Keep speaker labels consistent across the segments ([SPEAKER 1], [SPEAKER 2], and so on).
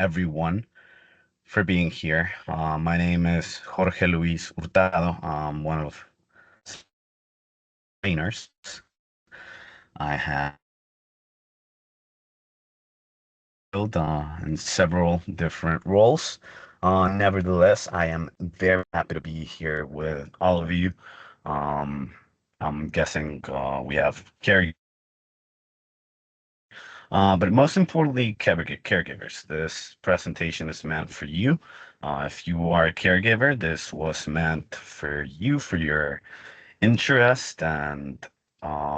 [SPEAKER 1] everyone for being here. My name is Jorge Luis Hurtado. I'm one of trainers. I have filled in several different roles. Nevertheless, I am very happy to be here with all of you. Um, I'm guessing we have but most importantly, caregivers. This presentation is meant for you. If you are a caregiver, this was meant for you, for your interest and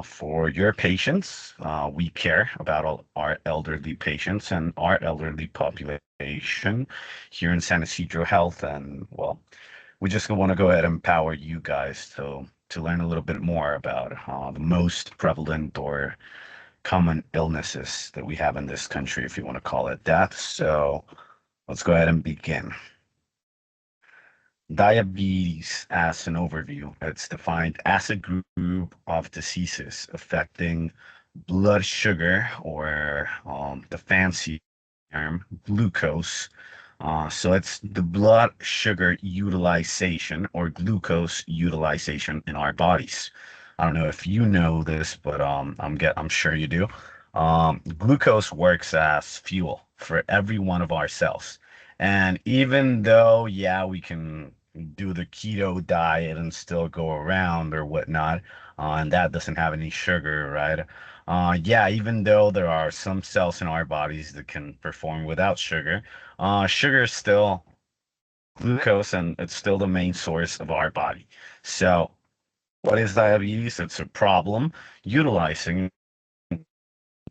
[SPEAKER 1] for your patients. We care about all our elderly patients and our elderly population here in San Isidro Health. And well, we just want to go ahead and empower you guys to learn a little bit more about the most prevalent or common illnesses that we have in this country, if you want to call it that. So let's go ahead and begin. Diabetes, as an overview, it's defined as a group of diseases affecting blood sugar, or the fancy term, glucose. So it's the blood sugar utilization or glucose utilization in our bodies. I don't know if you know this, but I'm sure you do. Glucose works as fuel for every one of our cells. And even though, yeah, we can do the keto diet and still go around or whatnot, and that doesn't have any sugar, right? Yeah, even though there are some cells in our bodies that can perform without sugar, sugar is still glucose and it's still the main source of our body. So, what is diabetes? It's a problem utilizing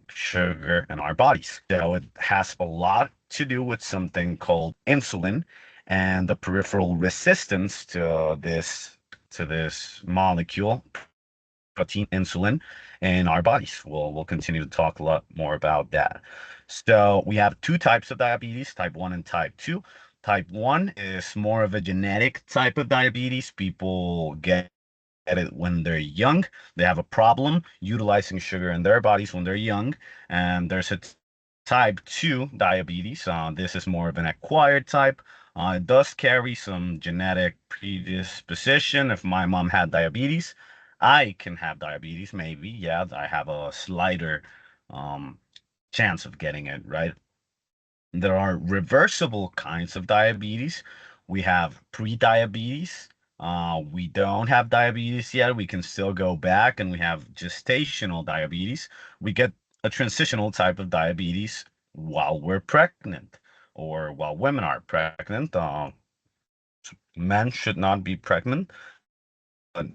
[SPEAKER 1] sugar in our bodies. So it has a lot to do with something called insulin and the peripheral resistance to this molecule, protein insulin, in our bodies. We'll continue to talk a lot more about that. So we have two types of diabetes, type 1 and type 2. Type 1 is more of a genetic type of diabetes. People get it when they're young. They have a problem utilizing sugar in their bodies when they're young. And there's a type 2 diabetes. This is more of an acquired type. It does carry some genetic predisposition. If my mom had diabetes, I can have diabetes, maybe. Yeah, I have a slighter um, chance of getting it, right? There are reversible kinds of diabetes. We have pre-diabetes. We don't have diabetes yet. We can still go back, and we have gestational diabetes. We get a transitional type of diabetes while we're pregnant or while women are pregnant. Men should not be pregnant, but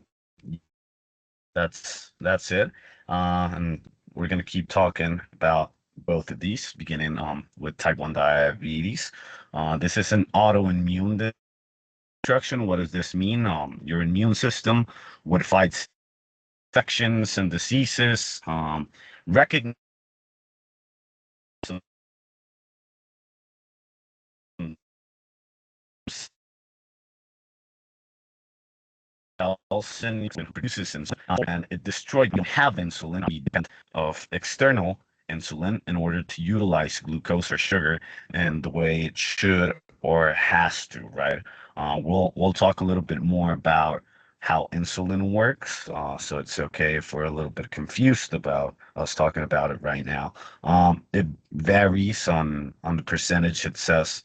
[SPEAKER 1] that's it. And we're gonna keep talking about both of these, beginning with type 1 diabetes. This is an autoimmune destruction. What does this mean? Your immune system, what fights infections and diseases, recognize cells and produces insulin, and it destroyed. You have insulin. We depend of external insulin in order to utilize glucose or sugar in the way it should or has to, right? We'll talk a little bit more about how insulin works. So it's okay if we're a little bit confused about us talking about it right now. It varies on the percentage. It says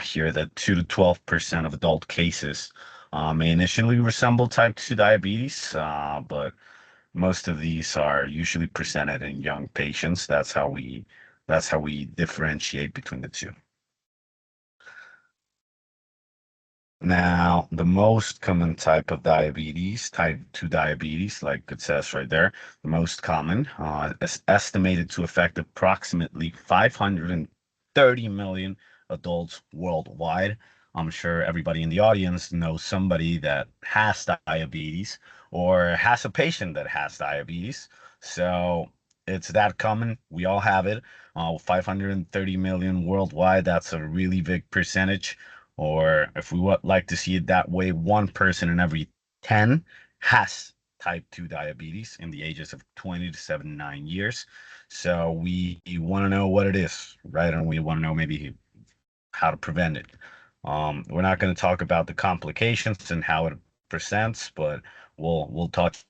[SPEAKER 1] here that 2 to 12% of adult cases may initially resemble type 2 diabetes, but most of these are usually presented in young patients. That's how we differentiate between the two. Now, the most common type of diabetes, type 2 diabetes, like it says right there, the most common, is estimated to affect approximately 530 million adults worldwide. I'm sure everybody in the audience knows somebody that has diabetes or has a patient that has diabetes. So it's that common. We all have it. 530 million worldwide. That's a really big percentage. Or if we would like to see it that way, one person in every 10 has type 2 diabetes in the ages of 20 to 79 years. So we want to know what it is, right? And we want to know maybe how to prevent it. We're not going to talk about the complications and how it presents, but we'll touch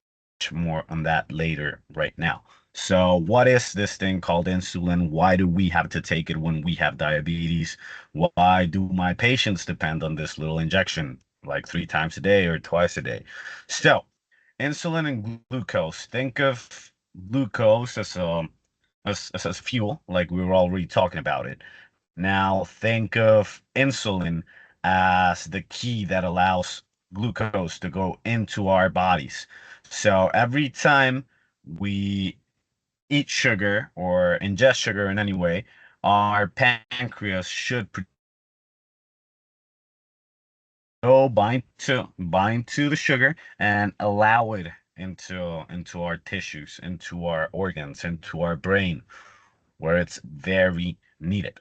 [SPEAKER 1] more on that later right now. So, what is this thing called insulin? Why do we have to take it when we have diabetes? Why do my patients depend on this little injection like 3 times a day or twice a day? So, insulin and glucose. Think of glucose as as fuel, like we were already talking about it. Now think of insulin as the key that allows glucose to go into our bodies. So every time we eat sugar or ingest sugar in any way, our pancreas should go bind to the sugar and allow it into our tissues, into our organs, into our brain, where it's very needed.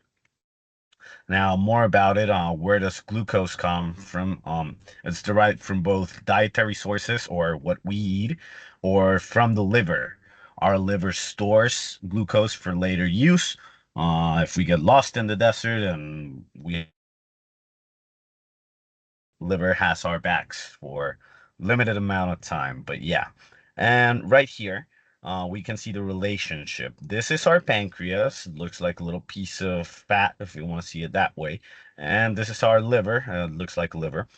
[SPEAKER 1] Now, more about it. Where does glucose come from? It's derived from both dietary sources, or what we eat, or from the liver. Our liver stores glucose for later use. If we get lost in the desert and we liver has our backs for limited amount of time. But yeah, and right here, we can see the relationship. This is our pancreas. It looks like a little piece of fat, if you want to see it that way. And this is our liver. Looks like a liver.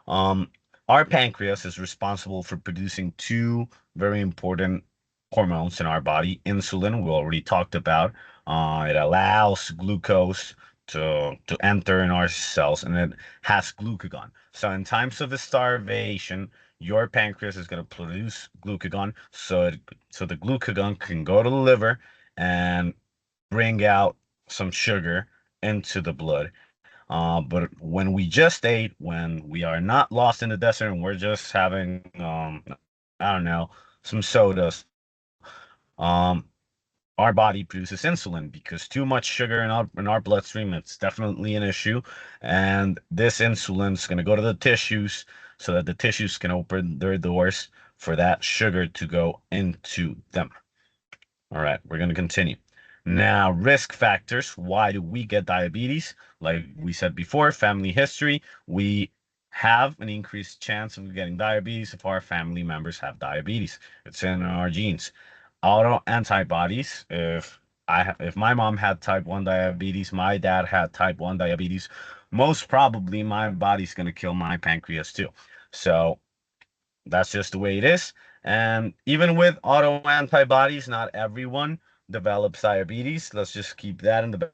[SPEAKER 1] Um, our pancreas is responsible for producing two very important hormones in our body. Insulin, we already talked about. It allows glucose to enter in our cells, and it has glucagon. So in times of starvation, your pancreas is going to produce glucagon, so the glucagon can go to the liver and bring out some sugar into the blood. But when we just ate, when we are not lost in the desert and we're just having, I don't know, some sodas, um, our body produces insulin because too much sugar in our bloodstream, it's definitely an issue. And this insulin is going to go to the tissues so that the tissues can open their doors for that sugar to go into them. All right, we're going to continue. Now, risk factors. Why do we get diabetes? Like we said before, family history. We have an increased chance of getting diabetes if our family members have diabetes. It's in our genes. Auto antibodies. If my mom had type 1 diabetes, my dad had type 1 diabetes, most probably my body's going to kill my pancreas too. So that's just the way it is. And even with auto antibodies, not everyone develops diabetes. Let's just keep that in the back.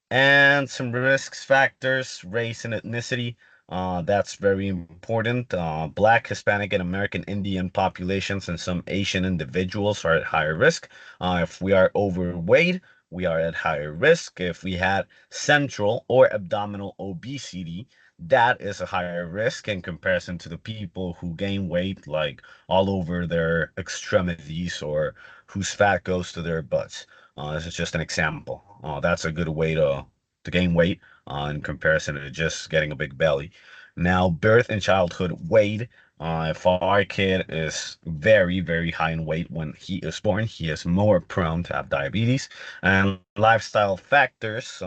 [SPEAKER 1] And some risk factors, race and ethnicity. That's very important. Black, Hispanic, and American Indian populations and some Asian individuals are at higher risk. If we are overweight, we are at higher risk. If we had central or abdominal obesity, that is a higher risk in comparison to the people who gain weight like all over their extremities or whose fat goes to their butts. This is just an example. That's a good way to gain weight in comparison to just getting a big belly. Now, birth and childhood weight. If our kid is very, very high in weight when he is born, he is more prone to have diabetes. And lifestyle factors,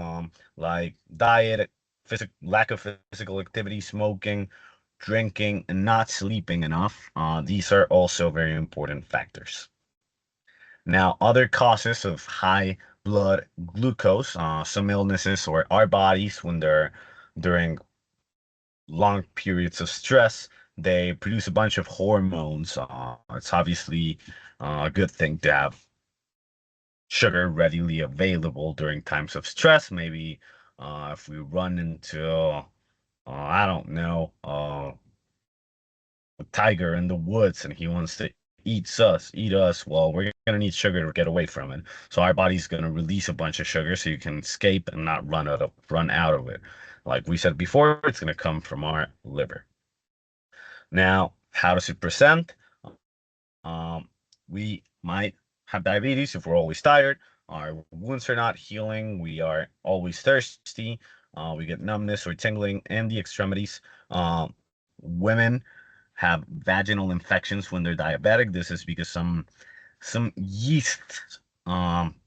[SPEAKER 1] like diet, lack of physical activity, smoking, drinking, and not sleeping enough. These are also very important factors. Now, other causes of high blood glucose, some illnesses or our bodies when they're during long periods of stress, they produce a bunch of hormones. It's obviously a good thing to have sugar readily available during times of stress. Maybe if we run into, I don't know, a tiger in the woods and he wants to eat us, well, we're gonna need sugar to get away from it. So our body's gonna release a bunch of sugar so you can escape and not run out of it. Like we said before, it's gonna come from our liver. Now, how does it present? Um, we might have diabetes if we're always tired. Our wounds are not healing. We are always thirsty. We get numbness or tingling in the extremities. Women have vaginal infections when they're diabetic. This is because some yeast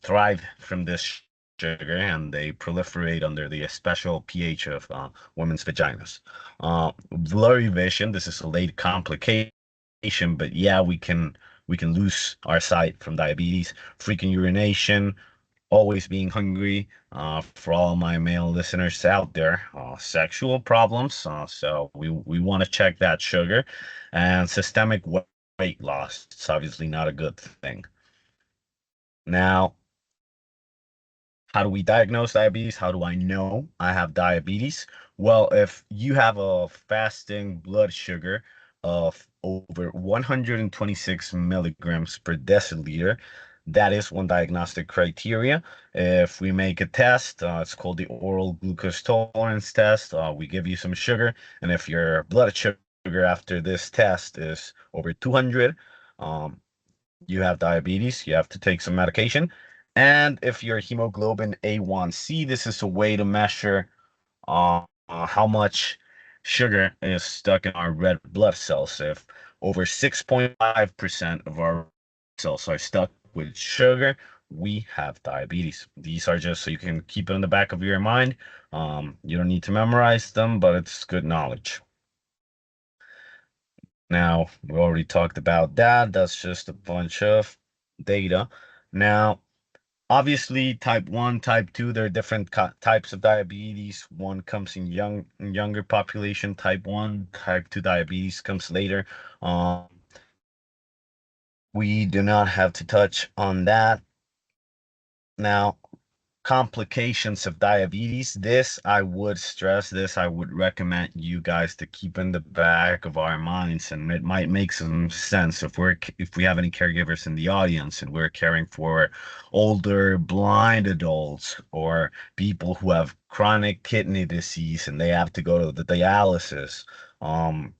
[SPEAKER 1] thrive from this sugar and they proliferate under the special pH of women's vaginas. Blurry vision, this is a late complication, but yeah, we can lose our sight from diabetes. Frequent urination, always being hungry. For all my male listeners out there, sexual problems. So we want to check that sugar and systemic weight loss. It's obviously not a good thing. Now, how do we diagnose diabetes? How do I know I have diabetes? Well, if you have a fasting blood sugar of over 126 milligrams per deciliter, that is one diagnostic criteria. If we make a test, it's called the oral glucose tolerance test. We give you some sugar, and if your blood sugar after this test is over 200, um, you have diabetes, you have to take some medication. And if your hemoglobin A1C, this is a way to measure how much sugar is stuck in our red blood cells. If over 6.5% of our cells are stuck with sugar, we have diabetes. These are just so you can keep it in the back of your mind. You don't need to memorize them, but it's good knowledge. Now, we already talked about that. That's just a bunch of data. Now, obviously, type 1, type 2, there are different types of diabetes. One comes in younger population, type 1, type 2 diabetes comes later. Um, we do not have to touch on that. Now, complications of diabetes. This, I would stress this, I would recommend you guys to keep in the back of our minds, and it might make some sense if we have any caregivers in the audience and we're caring for older blind adults or people who have chronic kidney disease and they have to go to the dialysis. Um,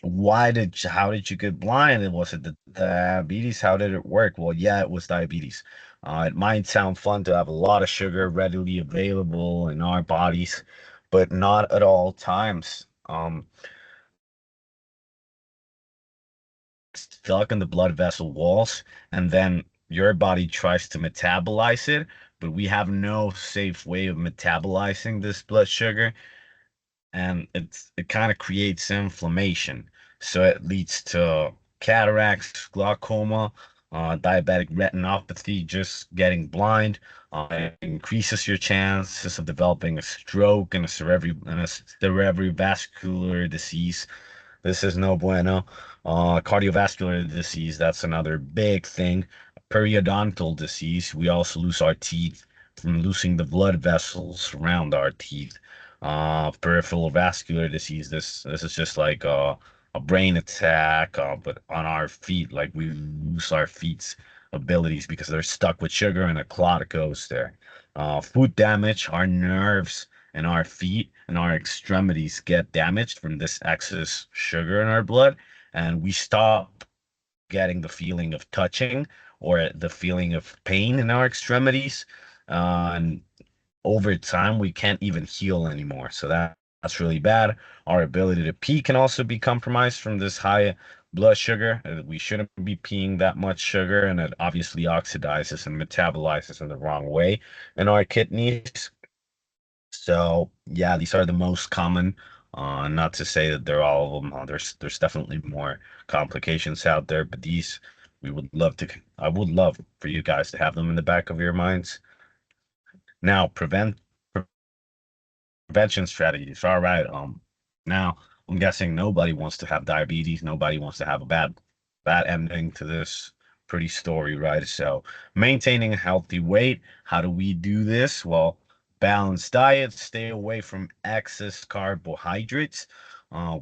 [SPEAKER 1] how did you get blind? And was it the diabetes? How did it work? Well, yeah, it was diabetes. It might sound fun to have a lot of sugar readily available in our bodies, but not at all times. It's stuck in the blood vessel walls, and then your body tries to metabolize it, but we have no safe way of metabolizing this blood sugar, and it kind of creates inflammation. So it leads to cataracts, glaucoma, diabetic retinopathy, just getting blind. It increases your chances of developing a stroke and a cerebrovascular disease. This is no bueno. Cardiovascular disease, that's another big thing. Periodontal disease, we also lose our teeth from losing the blood vessels around our teeth. Peripheral vascular disease, this is just like a brain attack, but on our feet, like we lose our feet's abilities because they're stuck with sugar and a clot goes there. Foot damage, our nerves and our feet and our extremities get damaged from this excess sugar in our blood, and we stop getting the feeling of touching or the feeling of pain in our extremities. And over time, we can't even heal anymore. So that's really bad. Our ability to pee can also be compromised from this high blood sugar. We shouldn't be peeing that much sugar, and it obviously oxidizes and metabolizes in the wrong way in our kidneys. So yeah, these are the most common. Not to say that they're all of them. There's definitely more complications out there, but these we would love to. I would love for you guys to have them in the back of your minds. Now, prevention strategies. All right. Now I'm guessing nobody wants to have diabetes. Nobody wants to have a bad ending to this pretty story, right? So maintaining a healthy weight. How do we do this? Well, balanced diet, stay away from excess carbohydrates.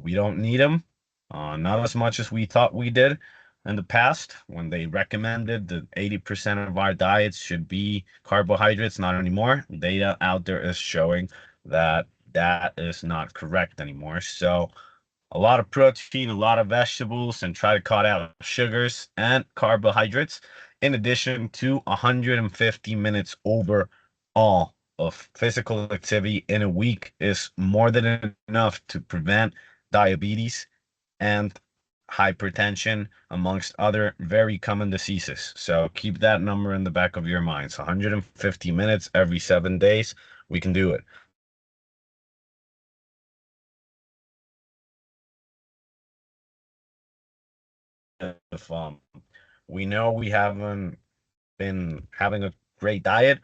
[SPEAKER 1] We don't need them. Not as much as we thought we did in the past when they recommended that 80% of our diets should be carbohydrates, not anymore. Data out there is showing that that is not correct anymore. So a lot of protein, a lot of vegetables, and try to cut out sugars and carbohydrates, in addition to 150 minutes overall of physical activity in a week is more than enough to prevent diabetes and hypertension, amongst other very common diseases. So keep that number in the back of your minds. 150 minutes every 7 days. We can do it. If we know we haven't been having a great diet,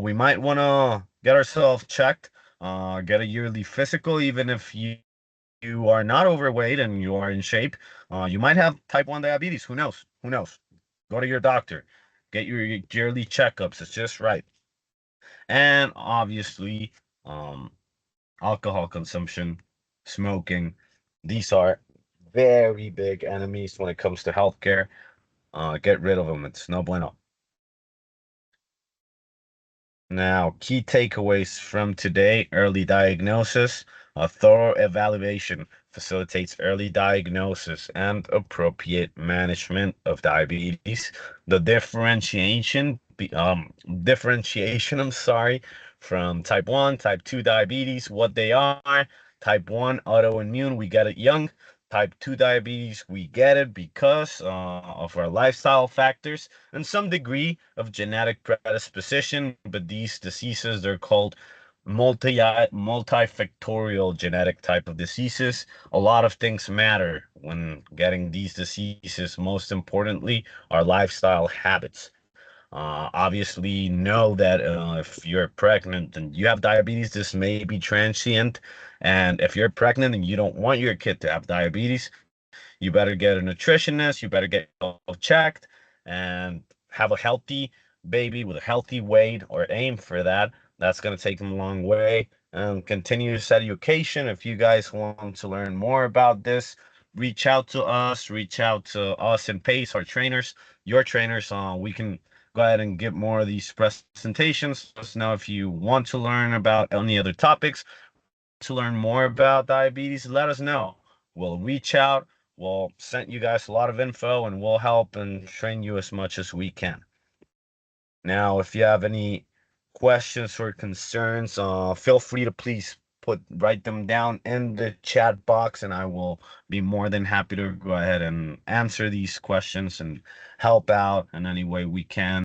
[SPEAKER 1] we might want to get ourselves checked, get a yearly physical, even if you are not overweight and you are in shape. You might have type 1 diabetes. Who knows? Who knows? Go to your doctor. Get your yearly checkups. It's just right. And obviously, um, alcohol consumption, smoking, these are very big enemies when it comes to healthcare. Get rid of them. It's no bueno. Now, key takeaways from today: early diagnosis. A thorough evaluation facilitates early diagnosis and appropriate management of diabetes. The differentiation, I'm sorry, from type 1, type 2 diabetes, what they are. Type 1 autoimmune, we get it young. Type 2 diabetes, we get it because of our lifestyle factors and some degree of genetic predisposition, but these diseases, they're called multifactorial genetic type of diseases. A lot of things matter when getting these diseases. Most importantly, our lifestyle habits. Obviously, know that if you're pregnant and you have diabetes, this may be transient. And if you're pregnant and you don't want your kid to have diabetes, you better get a nutritionist, you better get yourself checked and have a healthy baby with a healthy weight or aim for that. That's going to take them a long way. Continuous education. If you guys want to learn more about this, reach out to us and Pace, our trainers, your trainers. We can go ahead and get more of these presentations. Let us know if you want to learn about any other topics, to learn more about diabetes, let us know. We'll reach out. We'll send you guys a lot of info and we'll help and train you as much as we can. Now, if you have any questions or concerns, feel free to please write them down in the chat box and I will be more than happy to go ahead and answer these questions and help out in any way we can.